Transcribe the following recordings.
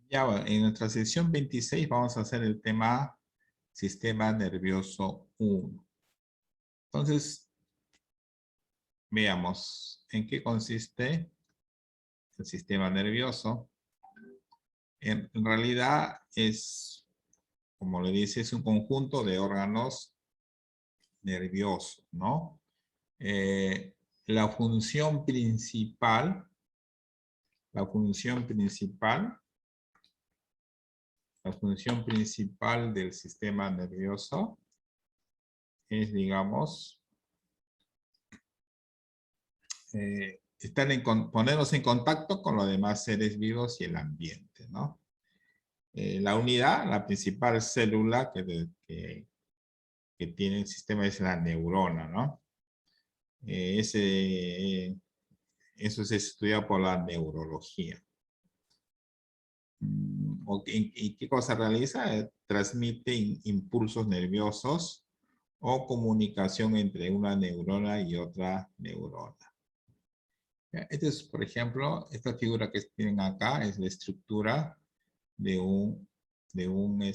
Ya, bueno, en nuestra sesión 26 vamos a hacer el tema sistema nervioso 1. Entonces, veamos en qué consiste el sistema nervioso. En realidad es, como le dice, es un conjunto de órganos nerviosos, ¿no? La función principal, la función principal, la función principal del sistema nervioso es, digamos, ponernos en contacto con los demás seres vivos y el ambiente, ¿no? La unidad, la principal célula que tiene el sistema es la neurona, ¿no? Eso se estudia por la neurología. ¿Y qué cosa realiza? Transmite impulsos nerviosos o comunicación entre una neurona y otra neurona. Este es, por ejemplo, esta figura que tienen acá es la estructura de de una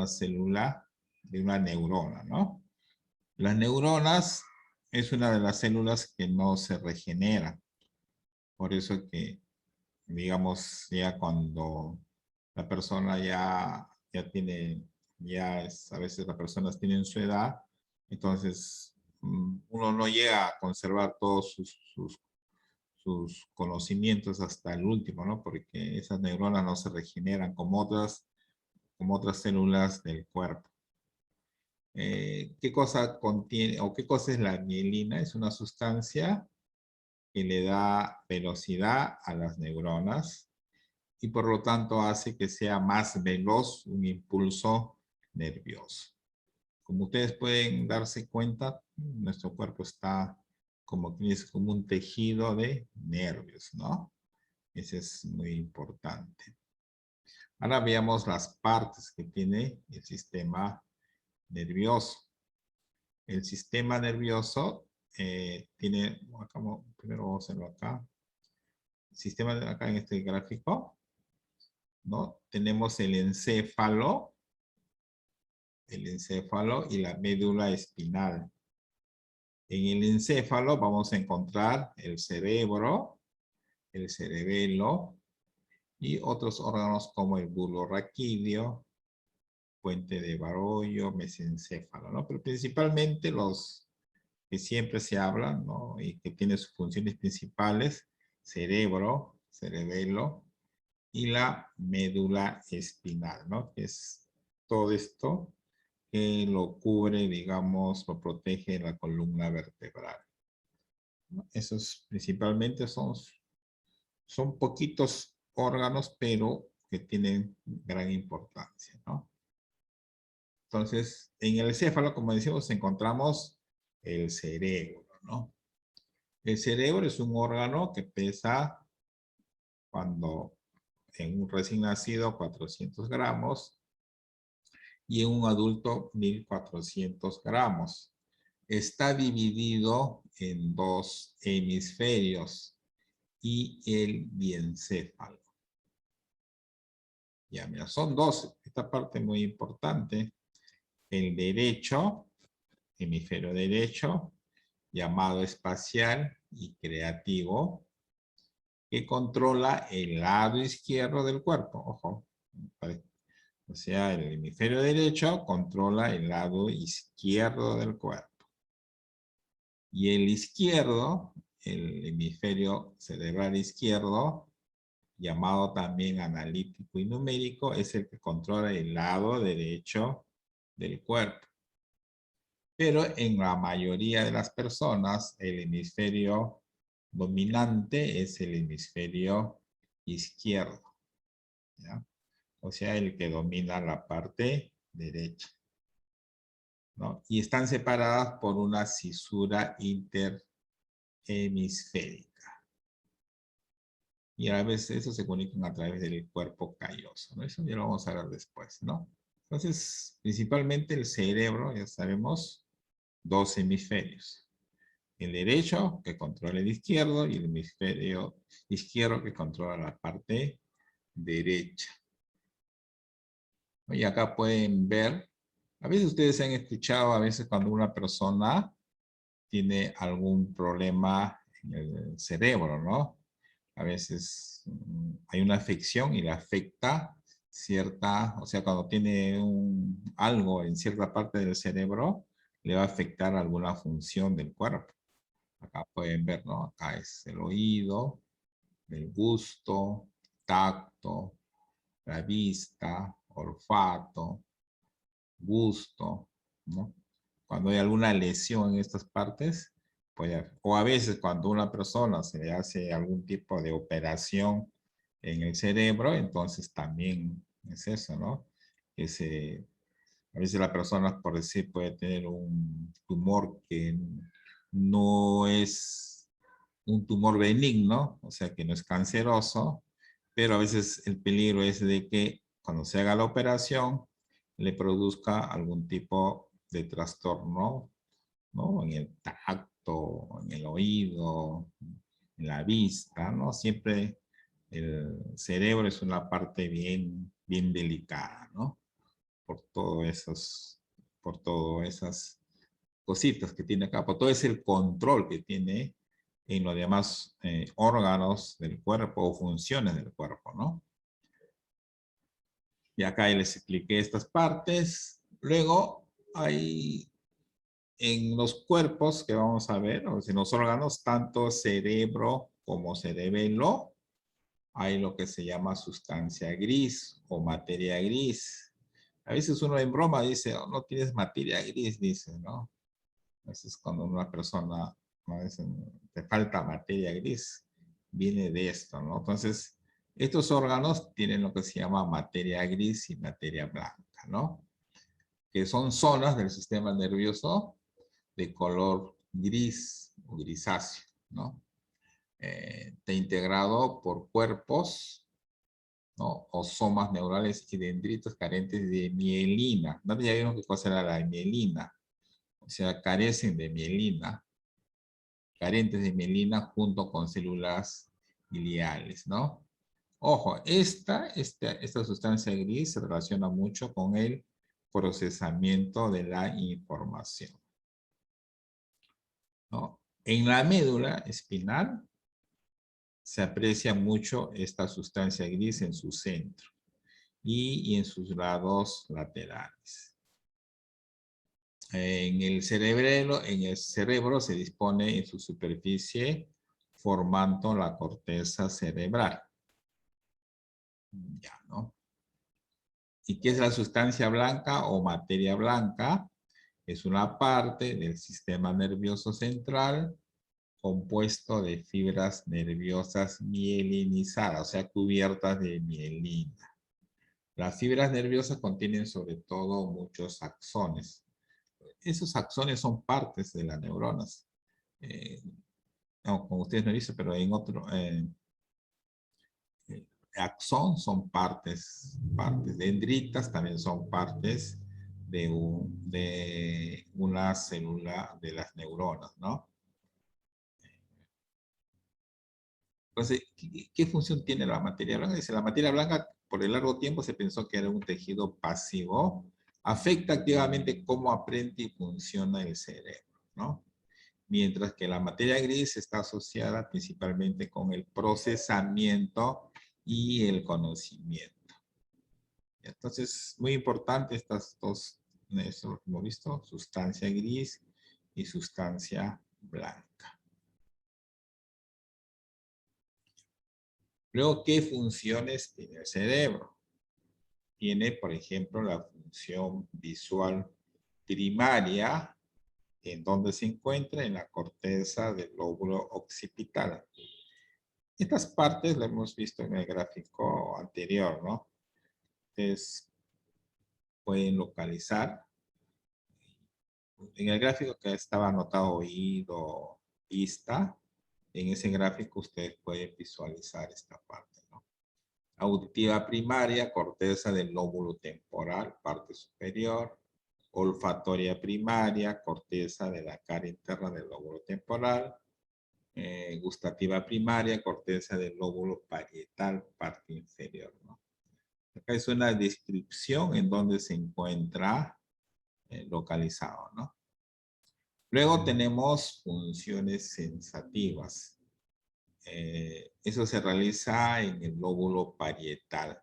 célula, de una neurona, ¿no? Las neuronas es una de las células que no se regenera. Por eso que, digamos, ya cuando la persona ya tiene, a veces las personas tienen su edad, entonces uno no llega a conservar todos sus conocimientos hasta el último, ¿no? Porque esas neuronas no se regeneran como otras células del cuerpo. ¿Qué cosa contiene o qué cosa es la mielina? Es una sustancia que le da velocidad a las neuronas y por lo tanto hace que sea más veloz un impulso nervioso. Como ustedes pueden darse cuenta, nuestro cuerpo está es como un tejido de nervios, ¿no? Ese es muy importante. Ahora veamos las partes que tiene el sistema nervioso. El sistema nervioso tiene, primero vamos a hacerlo acá. El sistema de acá en este gráfico, ¿no? Tenemos el encéfalo y la médula espinal. En el encéfalo vamos a encontrar el cerebro, el cerebelo y otros órganos como el bulbo raquídeo, puente de Barollo, mesencéfalo, ¿no? Pero principalmente los que siempre se hablan, ¿no? Y que tienen sus funciones principales, cerebro, cerebelo y la médula espinal, ¿no? Que es todo esto que lo cubre, digamos, lo protege la columna vertebral, ¿no? Esos principalmente son poquitos órganos, pero que tienen gran importancia, ¿no? Entonces, en el encéfalo, como decimos, encontramos el cerebro, ¿no? El cerebro es un órgano que pesa, cuando en un recién nacido, 400 gramos y en un adulto 1400 gramos. Está dividido en dos hemisferios y el diencéfalo. Ya, mira, son dos. Esta parte es muy importante. El derecho, hemisferio derecho, llamado espacial y creativo, que controla el lado izquierdo del cuerpo. Ojo, o sea, el hemisferio derecho controla el lado izquierdo del cuerpo. Y el izquierdo, el hemisferio cerebral izquierdo, llamado también analítico y numérico, es el que controla el lado derecho del cuerpo. Pero en la mayoría de las personas, el hemisferio dominante es el hemisferio izquierdo, ¿ya? O sea, el que domina la parte derecha, ¿no? Y están separadas por una cisura interhemisférica. Y a veces eso se comunican a través del cuerpo calloso, ¿no? Eso ya lo vamos a ver después, ¿no? Entonces, principalmente el cerebro, ya sabemos, dos hemisferios. El derecho, que controla el izquierdo, y el hemisferio izquierdo, que controla la parte derecha. Y acá pueden ver, a veces ustedes han escuchado, a veces cuando una persona tiene algún problema en el cerebro, ¿no? A veces hay una afección y le afecta cierta, o sea, cuando tiene algo en cierta parte del cerebro, le va a afectar alguna función del cuerpo. Acá pueden ver, ¿no? Acá es el oído, el gusto, tacto, la vista, olfato, gusto, ¿no? Cuando hay alguna lesión en estas partes, o a veces cuando una persona se le hace algún tipo de operación en el cerebro, entonces también es eso, ¿no? A veces la persona, por decir, puede tener un tumor que no es un tumor benigno, o sea que no es canceroso, pero a veces el peligro es de que cuando se haga la operación le produzca algún tipo de trastorno, ¿no? En el tacto, en el oído, en la vista, ¿no? Siempre el cerebro es una parte bien, bien delicada, ¿no? Por por todas esas cositas que tiene acá, por todo ese control que tiene en los demás órganos del cuerpo o funciones del cuerpo, ¿no? Y acá les expliqué estas partes. Luego hay en los cuerpos que vamos a ver, o sea, en los órganos, tanto cerebro como cerebelo, hay lo que se llama sustancia gris o materia gris. A veces uno en broma dice, oh, no tienes materia gris, dice, ¿no? A veces cuando una persona, a veces te falta materia gris, viene de esto, ¿no? Entonces, estos órganos tienen lo que se llama materia gris y materia blanca, ¿no? Que son zonas del sistema nervioso de color gris o grisáceo, ¿no? Está integrado por cuerpos, ¿no? O somas neurales y dendritos carentes de mielina. ¿No? Ya vimos qué cosa era la mielina. O sea, carecen de mielina, carentes de mielina junto con células gliales, ¿no? Ojo, esta sustancia gris se relaciona mucho con el procesamiento de la información, ¿no? En la médula espinal se aprecia mucho esta sustancia gris en su centro y en sus lados laterales. En el cerebro se dispone en su superficie formando la corteza cerebral. Ya, ¿no? ¿Y qué es la sustancia blanca o materia blanca? Es una parte del sistema nervioso central compuesto de fibras nerviosas mielinizadas, o sea, cubiertas de mielina. Las fibras nerviosas contienen sobre todo muchos axones. Esos axones son partes de las neuronas. No, como ustedes no dicen, pero en otro, axón son partes, dendritas también son partes de una célula de las neuronas, ¿no? Entonces, ¿qué función tiene la materia blanca? Dice, la materia blanca por el largo tiempo se pensó que era un tejido pasivo, afecta activamente cómo aprende y funciona el cerebro, ¿no? Mientras que la materia gris está asociada principalmente con el procesamiento y el conocimiento. Entonces, muy importante estas dos, eso hemos visto, sustancia gris y sustancia blanca. Luego, ¿qué funciones tiene el cerebro? Tiene, por ejemplo, la función visual primaria, en donde se encuentra en la corteza del lóbulo occipital. Estas partes las hemos visto en el gráfico anterior, ¿no? Ustedes pueden localizar. En el gráfico que estaba anotado oído, vista, en ese gráfico ustedes pueden visualizar esta parte, ¿no? Auditiva primaria, corteza del lóbulo temporal, parte superior. Olfatoria primaria, corteza de la cara interna del lóbulo temporal. Gustativa primaria, corteza del lóbulo parietal, parte inferior, ¿no? Acá es una descripción en donde se encuentra localizado, ¿no? Luego tenemos funciones sensativas. Eso se realiza en el lóbulo parietal,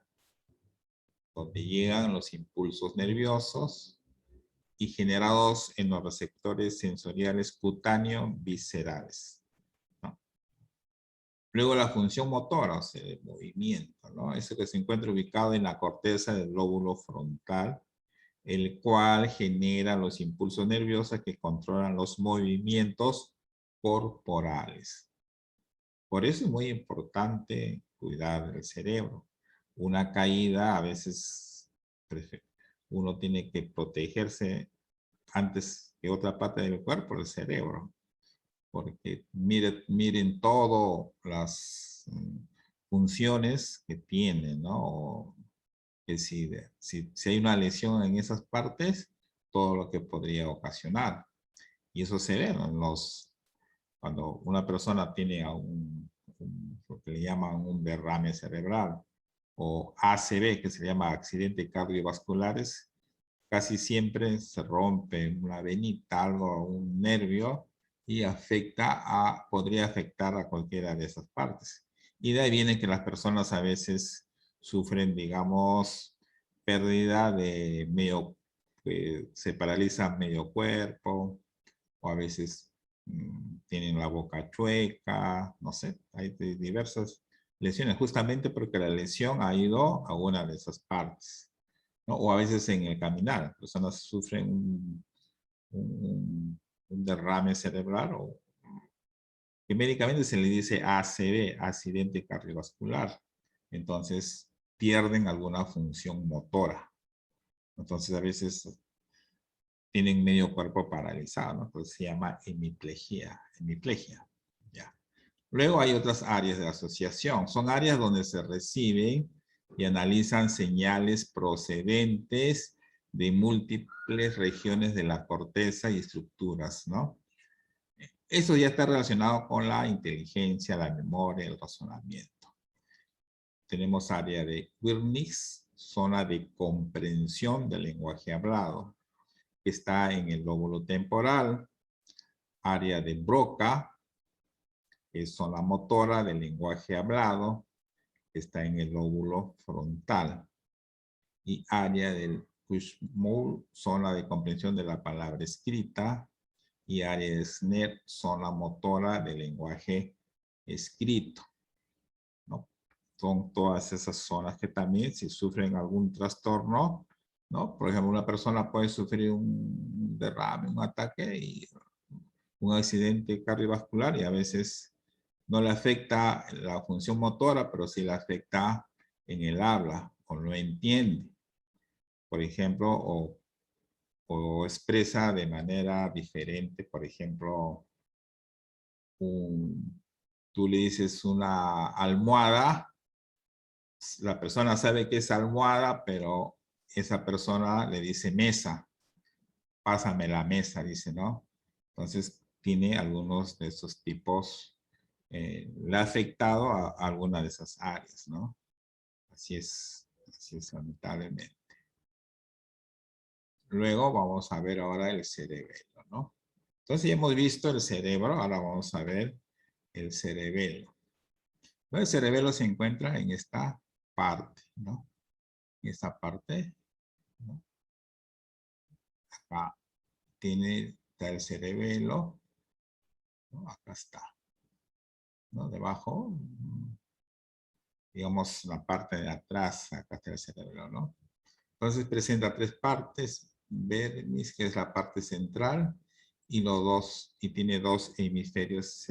donde llegan los impulsos nerviosos y generados en los receptores sensoriales cutáneo viscerales, ¿no? Luego la función motora, o sea, el movimiento, ¿no? Eso que se encuentra ubicado en la corteza del lóbulo frontal, el cual genera los impulsos nerviosos que controlan los movimientos corporales. Por eso es muy importante cuidar del cerebro. Una caída, a veces uno tiene que protegerse antes que otra parte del cuerpo, el cerebro. Porque miren todas las funciones que tiene, ¿no? Que si hay una lesión en esas partes, todo lo que podría ocasionar. Y eso se ve, ¿no? Cuando una persona tiene lo que le llaman un derrame cerebral, o ACV, que se llama accidentes cardiovasculares, casi siempre se rompe una venita, algo, un nervio, y podría afectar a cualquiera de esas partes. Y de ahí viene que las personas a veces sufren, digamos, pérdida de se paraliza medio cuerpo, o a veces tienen la boca chueca, no sé, hay diversas lesiones, justamente porque la lesión ha ido a una de esas partes, ¿no? O a veces en el caminar, personas sufren un derrame cerebral, o que médicamente se le dice ACV, accidente cardiovascular. Entonces pierden alguna función motora. Entonces a veces tienen medio cuerpo paralizado, ¿no? Entonces se llama hemiplegia. ¿Ya? Luego hay otras áreas de asociación. Son áreas donde se reciben y analizan señales procedentes de múltiples regiones de la corteza y estructuras, ¿no? Eso ya está relacionado con la inteligencia, la memoria, el razonamiento. Tenemos área de Wirnix, zona de comprensión del lenguaje hablado, que está en el lóbulo temporal. Área de Broca, que es zona motora del lenguaje hablado, que está en el lóbulo frontal. Y área del Kussmaul, zona de comprensión de la palabra escrita. Y área de Sneer, zona motora del lenguaje escrito, ¿no? Son todas esas zonas que también, si sufren algún trastorno, ¿no? Por ejemplo, una persona puede sufrir un derrame, un ataque y un accidente cardiovascular, y a veces no le afecta la función motora, pero sí le afecta en el habla, o no entiende, por ejemplo, o expresa de manera diferente. Por ejemplo, tú le dices una almohada, la persona sabe que es almohada, pero esa persona le dice mesa, pásame la mesa, dice, ¿no? Entonces tiene algunos de esos tipos, le ha afectado a alguna de esas áreas, ¿no? Así es lamentablemente. Luego vamos a ver ahora el cerebelo, ¿no? Entonces ya hemos visto el cerebro, ahora vamos a ver el cerebelo. El cerebelo se encuentra en esta parte, ¿no? En esta parte, ¿no? Acá está el cerebelo, ¿no? Acá está, ¿no? Debajo, digamos, la parte de atrás, acá está el cerebelo, ¿no? Entonces presenta tres partes: vermis, que es la parte central, y tiene dos hemisferios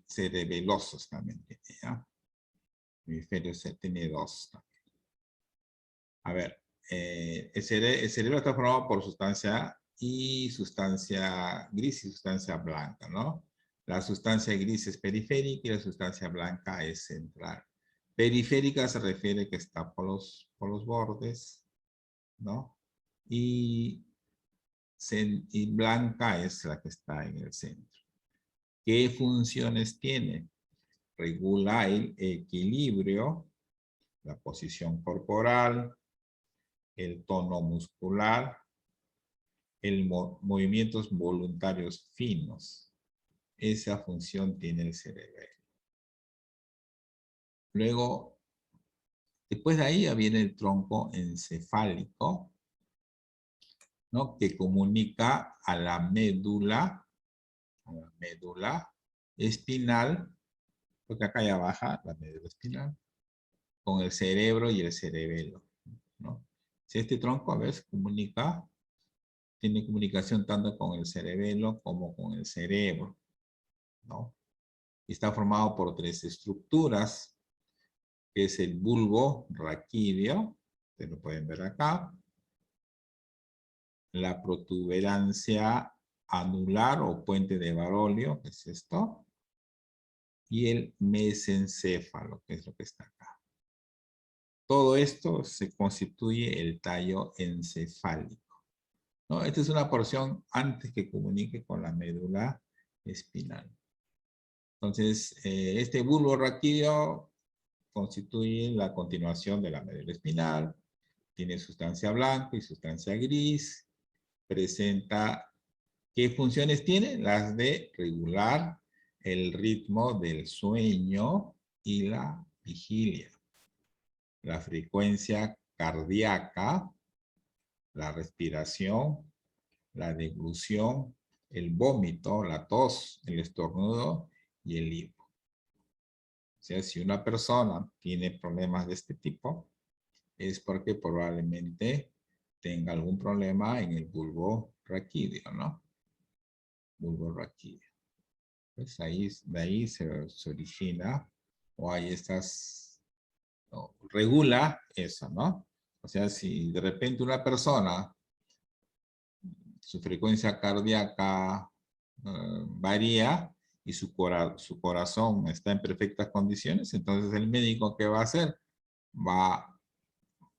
cerebelosos también, ¿ya? Hemisferios tiene dos también. A ver, el cerebro está formado por sustancia gris y sustancia blanca, ¿no? La sustancia gris es periférica y la sustancia blanca es central. Periférica se refiere que está por los bordes, ¿no? Y blanca es la que está en el centro. ¿Qué funciones tiene? Regula el equilibrio la posición corporal, el tono muscular, movimientos voluntarios finos. Esa función tiene el cerebelo. Luego, después de ahí ya viene el tronco encefálico, ¿no? Que comunica a la médula espinal, porque acá ya baja la médula espinal, con el cerebro y el cerebelo, ¿no? Si este tronco, a veces, tiene comunicación tanto con el cerebelo como con el cerebro, ¿no? Y está formado por 3 estructuras, que es el bulbo raquídeo, que lo pueden ver acá, la protuberancia anular o puente de Barolio, que es esto, y el mesencéfalo, que es lo que está acá. Todo esto se constituye el tallo encefálico, ¿no? Esta es una porción antes que comunique con la médula espinal. Entonces, este bulbo raquídeo constituye la continuación de la médula espinal, tiene sustancia blanca y sustancia gris, presenta, ¿qué funciones tiene? Las de regular el ritmo del sueño y la vigilia, la frecuencia cardíaca, la respiración, la deglución, el vómito, la tos, el estornudo y el hipo. O sea, si una persona tiene problemas de este tipo, es porque probablemente tenga algún problema en el bulbo raquídeo, ¿no? Bulbo raquídeo. Pues ahí, de ahí se origina, o hay estas, no, regula eso, ¿no? O sea, si de repente una persona, su frecuencia cardíaca varía y su corazón está en perfectas condiciones, entonces el médico, ¿qué va a hacer? Va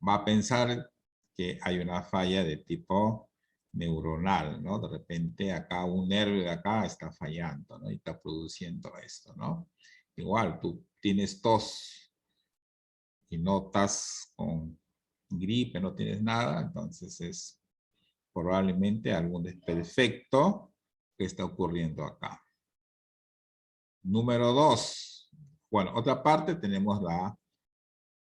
a pensar que hay una falla de tipo neuronal, ¿no? De repente acá un nervio de acá está fallando, ¿no? Y está produciendo esto, ¿no? Igual, tú tienes tos y no estás con gripe, no tienes nada, entonces es probablemente algún desperfecto que está ocurriendo acá. Número 2. Bueno, otra parte tenemos la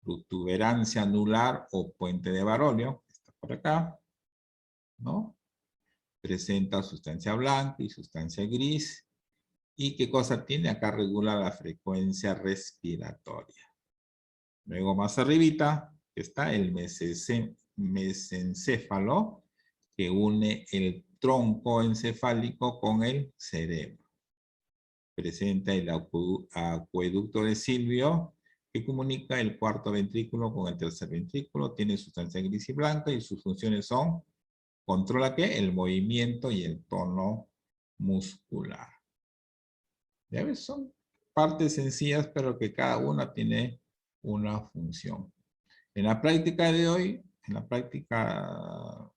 protuberancia anular o puente de Barolio, que está por acá, ¿no? Presenta sustancia blanca y sustancia gris. ¿Y qué cosa tiene? Acá regula la frecuencia respiratoria. Luego más arribita está el mesencéfalo, que une el tronco encefálico con el cerebro. Presenta el acueducto de Silvio, que comunica el cuarto ventrículo con el tercer ventrículo. Tiene sustancia gris y blanca y sus funciones son: controla ¿qué? El movimiento y el tono muscular. Ya ves, son partes sencillas, pero que cada una tiene una función. En la práctica de hoy, en la práctica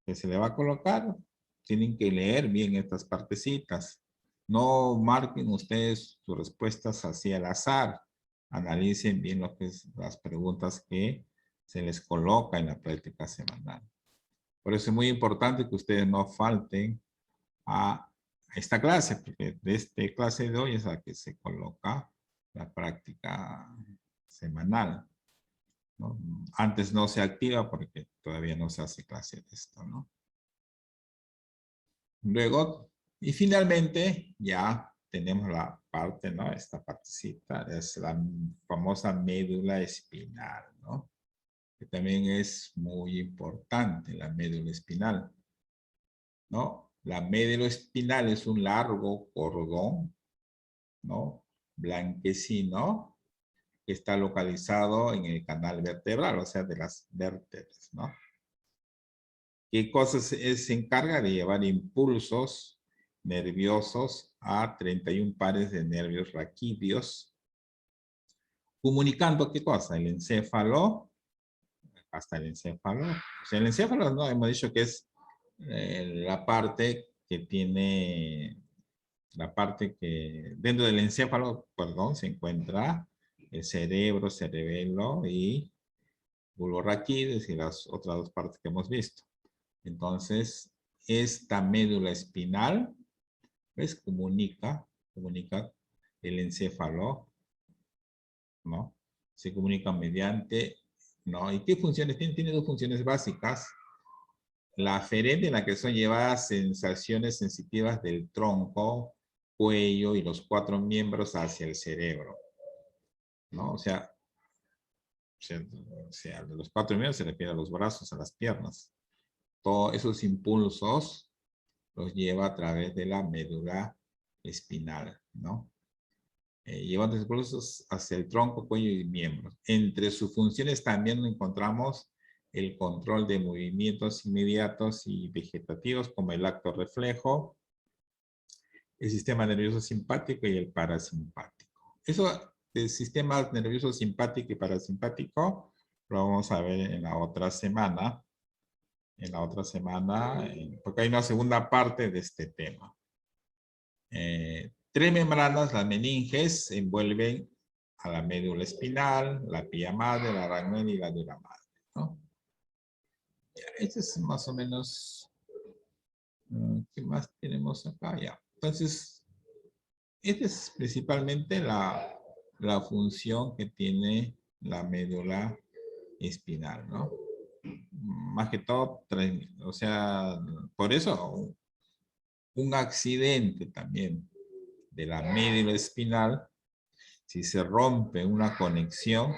que se le va a colocar, tienen que leer bien estas partecitas. No marquen ustedes sus respuestas así al azar. Analicen bien lo que es las preguntas que se les coloca en la práctica semanal. Por eso es muy importante que ustedes no falten a esta clase, porque de esta clase de hoy es la que se coloca la práctica semanal, ¿no? Antes no se activa porque todavía no se hace clase de esto, ¿no? Luego, y finalmente, ya tenemos la parte, ¿no? Esta partecita es la famosa médula espinal, ¿no? Que también es muy importante, la médula espinal, ¿no? La médula espinal es un largo cordón, ¿no? Blanquecino, que está localizado en el canal vertebral, o sea, de las vértebras, ¿no? ¿Qué cosas se encarga de llevar impulsos nerviosos a 31 pares de nervios raquídeos, comunicando qué cosa? El encéfalo, hasta el encéfalo. O sea, el encéfalo, no, hemos dicho que es la parte que tiene, la parte que dentro del encéfalo, perdón, se encuentra el cerebro, cerebelo y bulbo raquídeos y las otras dos partes que hemos visto. Entonces, esta médula espinal, ¿ves? Comunica el encéfalo, ¿no? Se comunica mediante, ¿no? ¿Y qué funciones tiene? Tiene dos funciones básicas. La aferente, en la que son llevadas sensaciones sensitivas del tronco, cuello y los 4 miembros hacia el cerebro, ¿no? O sea, de los 4 miembros se refiere a los brazos, a las piernas. Todos esos impulsos los lleva a través de la médula espinal, ¿no? Llevando impulsos hacia el tronco, cuello y miembros. Entre sus funciones también encontramos el control de movimientos inmediatos y vegetativos, como el acto reflejo, el sistema nervioso simpático y el parasimpático. Eso del sistema nervioso simpático y parasimpático lo vamos a ver en la otra semana. Porque hay una segunda parte de este tema. 3 membranas, las meninges, envuelven a la médula espinal, la pía madre, la aracnoide y la dura madre, ¿no? Este es más o menos, ¿qué más tenemos acá? Ya. Entonces, esta es principalmente la función que tiene la médula espinal, ¿no? Más que todo, o sea, por eso un accidente también de la médula espinal, si se rompe una conexión,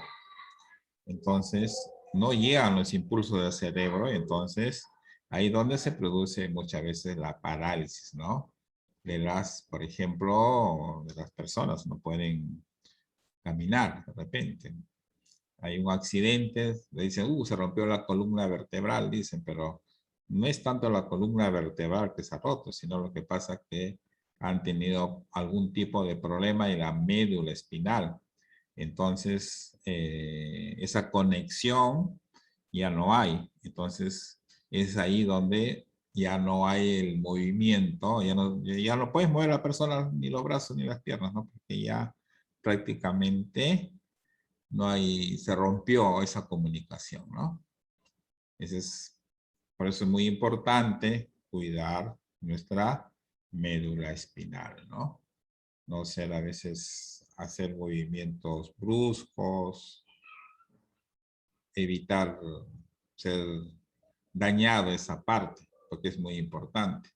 entonces no llegan los impulsos del cerebro, entonces ahí donde se produce muchas veces la parálisis, ¿no? Por ejemplo, de las personas no pueden caminar de repente. Hay un accidente, le dicen, se rompió la columna vertebral, dicen, pero no es tanto la columna vertebral que se ha roto, sino lo que pasa es que han tenido algún tipo de problema en la médula espinal. Entonces, esa conexión ya no hay. Entonces, es ahí donde ya no hay el movimiento, ya no puedes mover a la persona ni los brazos ni las piernas, ¿no? Porque ya prácticamente no hay, se rompió esa comunicación, ¿no? Por eso es muy importante cuidar nuestra médula espinal, ¿no? No ser a veces hacer movimientos bruscos, evitar ser dañado esa parte, porque es muy importante.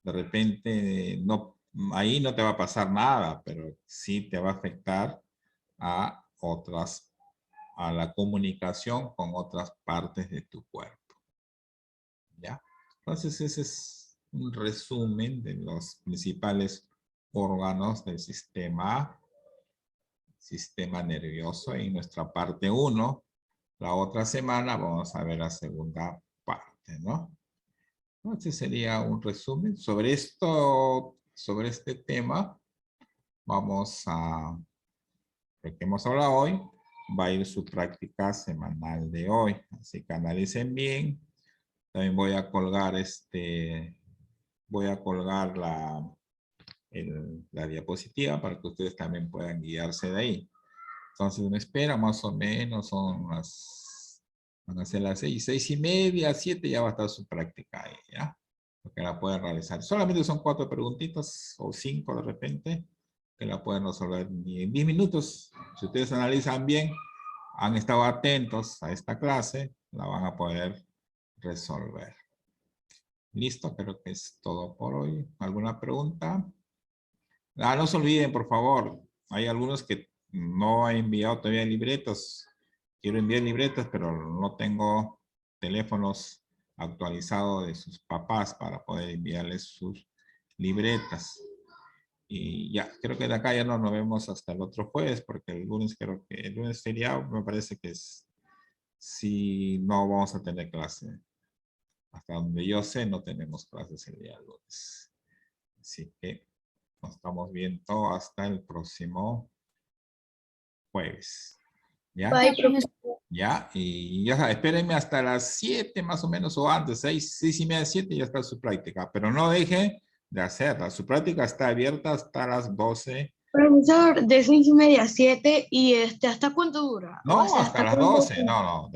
De repente, no, ahí no te va a pasar nada, pero sí te va a afectar a la comunicación con otras partes de tu cuerpo. ¿Ya? Entonces, ese es un resumen de los principales órganos del sistema nervioso en nuestra parte 1. La otra semana vamos a ver la segunda parte, ¿no? Entonces sería un resumen. Sobre este tema, vamos a, lo que hemos hablado hoy, va a ir su práctica semanal de hoy. Así que analicen bien. También voy a colgar la diapositiva para que ustedes también puedan guiarse de ahí. Entonces me espera más o menos, van a ser las 6:30, 7 ya va a estar su práctica ahí, ¿ya? Porque la pueden realizar. Solamente son 4 preguntitas o 5 de repente, que la pueden resolver en 10 minutos. Si ustedes analizan bien, han estado atentos a esta clase, la van a poder resolver. Listo, creo que es todo por hoy. ¿Alguna pregunta? No se olviden, por favor. Hay algunos que no han enviado todavía libretos. Quiero enviar libretas, pero no tengo teléfonos actualizados de sus papás para poder enviarles sus libretas. Y ya, creo que de acá ya no nos vemos hasta el otro jueves, porque el lunes feriado, me parece que si no vamos a tener clase. Hasta donde yo sé, no tenemos clases el día lunes. Así que nos estamos viendo hasta el próximo jueves. ¿Ya? Bye, profesor. Ya, y ya sabes, espérenme hasta las 7 más o menos, o antes, 6:30, 7, ya está su práctica. Pero no deje de hacerla. Su práctica está abierta hasta las 12 Profesor, de 6:30 a 7 y ¿hasta cuánto dura? O No, sea, hasta ¿hasta las cuándo? 12. No, no.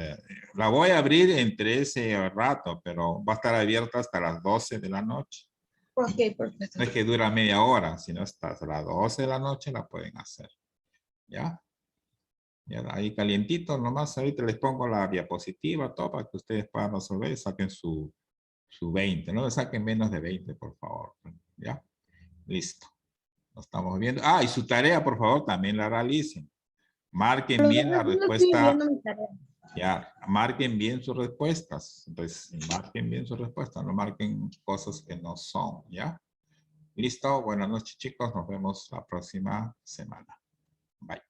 La voy a abrir entre ese rato, pero va a estar abierta hasta las 12 de la noche. Ok, perfecto. No es que dura media hora, sino hasta las 12 de la noche la pueden hacer. ¿Ya? Ya ahí calientito, nomás ahorita les pongo la diapositiva, todo para que ustedes puedan resolver y saquen su 20. No le saquen menos de 20, por favor. ¿Ya? Listo. Nos estamos viendo. Ah, y su tarea, por favor, también la realicen. Marquen bien la Profesor, yo no estoy respuesta. viendo mi tarea. Ya, marquen bien sus respuestas. Entonces, marquen bien sus respuestas, no marquen cosas que no son, ¿ya? Listo, buenas noches chicos, nos vemos la próxima semana. Bye.